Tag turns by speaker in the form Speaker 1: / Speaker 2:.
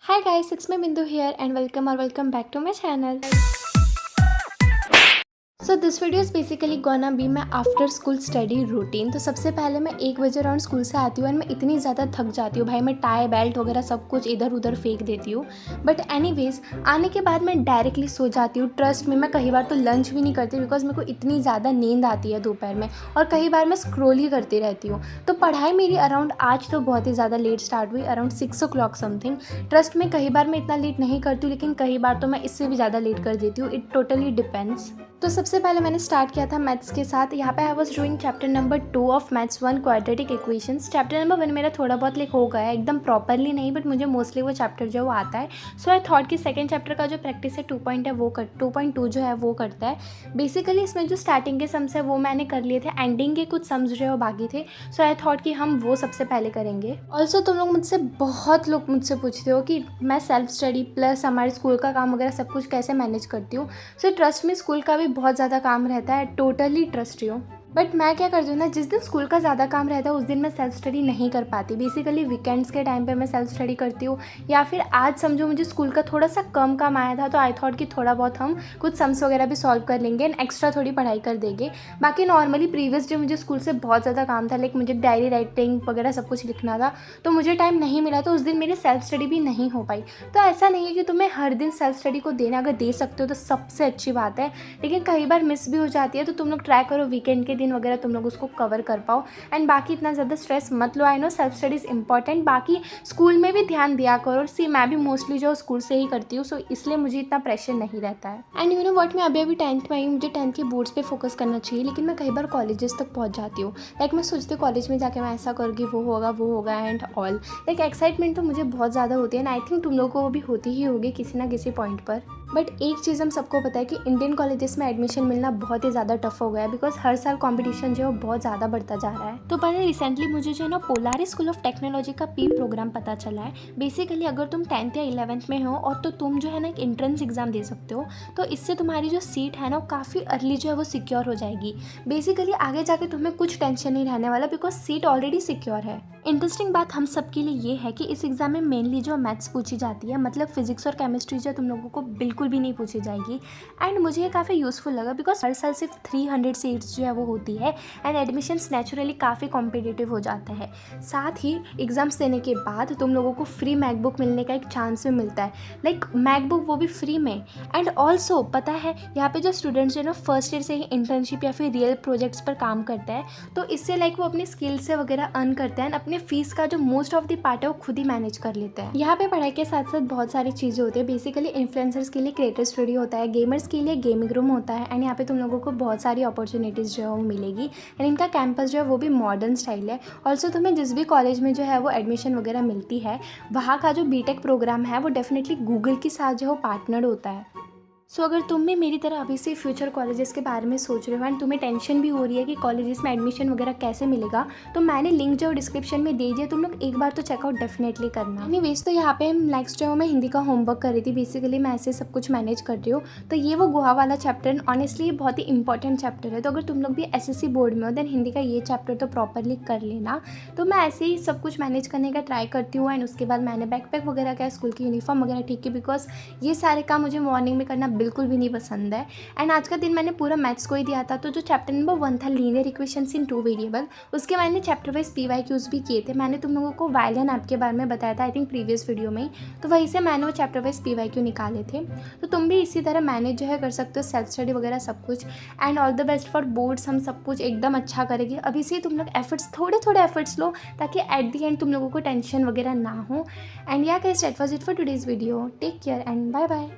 Speaker 1: Hi guys, it's me Bindu here and welcome back to my channel. So this video is basically gonna be my after school study routine. तो सबसे पहले मैं 1 बजे around school से आती हूँ and मैं इतनी ज़्यादा थक जाती हूँ भाई, मैं टाई बेल्ट वगैरह सब कुछ इधर उधर फेंक देती हूँ। बट एनीवेज आने के बाद मैं डायरेक्टली सो जाती हूँ। ट्रस्ट में मैं कई बार तो लंच भी नहीं करती बिकॉज मेरे को इतनी ज़्यादा नींद आती है दोपहर में, और कई बार मैं स्क्रोल ही करती रहती हूँ। तो पढ़ाई मेरी अराउंड आज तो बहुत ही ज़्यादा लेट स्टार्ट हुई, अराउंड 6 o'clock समथिंग। ट्रस्ट में कई बार मैं इतना लेट नहीं करती हूँ, लेकिन कई बार तो मैं इससे भी ज़्यादा लेट कर देती हूँ। It totally depends. तो सबसे पहले मैंने स्टार्ट किया था मैथ्स के साथ। यहाँ पे I was doing chapter number 2 of maths 1 quadratic equations. Chapter number 1 मेरा थोड़ा बहुत लाइक हो गया है, एकदम प्रॉपरली नहीं, बट मुझे मोस्टली वो चैप्टर जो है वो आता है। सो आई थॉट कि सेकंड चैप्टर का जो प्रैक्टिस है 2.2 जो है वो करता है। बेसिकली इसमें जो स्टार्टिंग के सम्स है वो मैंने कर लिए थे, एंडिंग के कुछ सम्स जो है वो बाकी थे। सो आई थॉट कि हम वो सबसे पहले करेंगे। ऑल्सो तुम लोग मुझसे बहुत लोग मुझसे पूछते हो कि मैं सेल्फ स्टडी प्लस हमारे स्कूल का काम वगैरह सब कुछ कैसे मैनेज करती हूँ। सो ट्रस्ट में स्कूल का भी बहुत ज़्यादा काम रहता है, टोटली ट्रस्ट यू। बट मैं क्या करती हूँ ना, जिस दिन स्कूल का ज़्यादा काम रहता है उस दिन मैं सेल्फ स्टडी नहीं कर पाती। बेसिकली वीकेंड्स के टाइम पे मैं सेल्फ स्टडी करती हूँ, या फिर आज समझो मुझे स्कूल का थोड़ा सा कम काम आया था तो आई थॉट कि थोड़ा बहुत हम कुछ सम्स वगैरह भी सॉल्व कर लेंगे एंड एक्स्ट्रा थोड़ी पढ़ाई कर देंगे। बाकी नॉर्मली प्रीवियस डे मुझे स्कूल से बहुत ज़्यादा काम था, लाइक मुझे डायरी राइटिंग वगैरह सब कुछ लिखना था, तो मुझे टाइम नहीं मिला, तो उस दिन मेरी सेल्फ स्टडी भी नहीं हो पाई। तो ऐसा नहीं है कि तुम्हें हर दिन सेल्फ स्टडी को देना, अगर दे सकते हो तो सबसे अच्छी बात है, लेकिन कई बार मिस भी हो जाती है। तो तुम लोग ट्राई करो वीकेंड के दिन वगैरह तुम लोग उसको कवर कर पाओ। एंड बाकी इतना ज़्यादा स्ट्रेस मत लो, I know self study is important. बाकी स्कूल में भी ध्यान दिया करो। सी मैं भी मोस्टली जो स्कूल से ही करती हूँ, सो इसलिए मुझे इतना प्रेशर नहीं रहता है। एंड यू नो व्हाट, मैं अभी 10th में आई हूँ, मुझे 10th के बोर्ड्स पे फोकस करना चाहिए, लेकिन मैं कई बार कॉलेजेस तक पहुँच जाती हूँ। लाइक मैं सोचती हूँ कॉलेज में जाके मैं ऐसा करूँगी, वो होगा एंड ऑल। लाइक एक्साइटमेंट तो मुझे बहुत ज़्यादा होती है, एंड आई थिंक तुम लोगों को वो भी होती ही होगी किसी ना किसी पॉइंट पर। बट एक चीज़ हम सबको पता है कि इंडियन कॉलेजेस में एडमिशन मिलना बहुत ही ज़्यादा टफ हो गया है, बिकॉज हर साल कंपटीशन जो है बहुत ज़्यादा बढ़ता जा रहा है। तो पर रिसेंटली मुझे जो है ना पोलारिस स्कूल ऑफ टेक्नोलॉजी का पी प्रोग्राम पता चला है। बेसिकली अगर तुम 10th या 11th में हो और तो तुम जो है ना एक एंट्रेंस एग्जाम दे सकते हो, तो इससे तुम्हारी जो सीट है ना वो काफ़ी अर्ली जो है वो सिक्योर हो जाएगी। बेसिकली आगे जाके तुम्हें कुछ टेंशन नहीं रहने वाला, बिकॉज सीट ऑलरेडी सिक्योर है। इंटरेस्टिंग बात हम सबके लिए ये है कि इस एग्जाम में मेनली जो मैथ्स पूछी जाती है, मतलब फिजिक्स और केमिस्ट्री जो तुम लोगों को बिल्कुल भी नहीं पूछी जाएगी। एंड मुझे ये काफ़ी यूज़फुल लगा, बिकॉज हर साल सिर्फ 300 सीट्स जो है वो होती है, एंड एडमिशन्स नेचुरली काफ़ी कॉम्पिटिटिव हो जाता है। साथ ही एग्ज़ाम्स देने के बाद तुम लोगों को फ्री मैकबुक मिलने का एक चांस भी मिलता है, लाइक मैकबुक वो भी फ्री में। एंड ऑल्सो पता है यहाँ पे जो स्टूडेंट्स जो है ना फर्स्ट ईयर से ही इंटर्नशिप या फिर रियल प्रोजेक्ट्स पर काम करते हैं, तो इससे लाइक वो अपने स्किल्स से वगैरह अर्न करते हैं, अपने फीस का जो मोस्ट ऑफ द पार्ट है वो खुद ही मैनेज कर लेते हैं। यहाँ पे पढ़ाई के साथ साथ बहुत सारी चीज़ें होती है। बेसिकली इन्फ्लुएंसर्स के लिए क्रिएटर स्टूडियो होता है, गेमर्स के लिए गेमिंग रूम होता है, एंड यहाँ पे तुम लोगों को बहुत सारी अपॉर्चुनिटीज़ जो है वो मिलेगी। एंड इनका कैंपस जो है वो भी मॉडर्न स्टाइल है। ऑल्सो तुम्हें जिस भी कॉलेज में जो है वो एडमिशन वगैरह मिलती है, वहाँ का जो बीटेक प्रोग्राम है वो डेफिनेटली गूगल के साथ जो है वो पार्टनर होता है। सो अगर तुम भी मेरी तरह अभी से फ्यूचर कॉलेजेस के बारे में सोच रहे हो एंड तुम्हें टेंशन भी हो रही है कि कॉलेजेस में एडमिशन वगैरह कैसे मिलेगा, तो मैंने लिंक जो डिस्क्रिप्शन में दे दिया, तुम लोग एक बार तो चेकआउट डेफिनेटली करना। एनीवेज तो यहाँ पे नेक्स्ट जो मैं हिंदी का होमवर्क कर रही थी। बेसिकली मैं ऐसे सब कुछ मैनेज कर रही हूँ। तो ये वो गुहा वाला चैप्टर, ऑनेस्टली ये बहुत ही इंपॉर्टेंट चैप्टर है। तो अगर तुम लोग भी SSC बोर्ड में हो देन हिंदी का ये चैप्टर तो प्रॉपरली कर लेना। तो मैं ऐसे ही सब कुछ मैनेज करने का ट्राई करती हूँ। एंड उसके बाद मैंने बैकपैक वगैरह का, स्कूल की यूनिफॉर्म वगैरह ठीक है, बिकॉज ये सारे काम मुझे मॉर्निंग में करना बिल्कुल भी नहीं पसंद है। एंड आज का दिन मैंने पूरा मैथ्स को ही दिया था। तो जो चैप्टर नंबर 1 था लीनियर इक्वेशंस इन 2 वेरिएबल, उसके मैंने चैप्टर वाइज PYQs भी किए थे। मैंने तुम लोगों को वायलिन ऐप के बारे में बताया था आई थिंक प्रीवियस वीडियो में ही, तो वहीं से मैंने वो चैप्टर वाइज PYQ निकाले थे। तो तुम भी इसी तरह मैनेज जो है कर सकते हो, सेल्फ स्टडी वगैरह सब कुछ। And all the best for boards, हम सब कुछ एकदम अच्छा करेंगे। अभी से तुम लोग एफर्ट्स, थोड़े थोड़े एफर्ट्स लो, ताकि एट द एंड तुम लोगों को टेंशन वगैरह ना हो। And yeah guys, that was it for today's video. Take care and bye bye.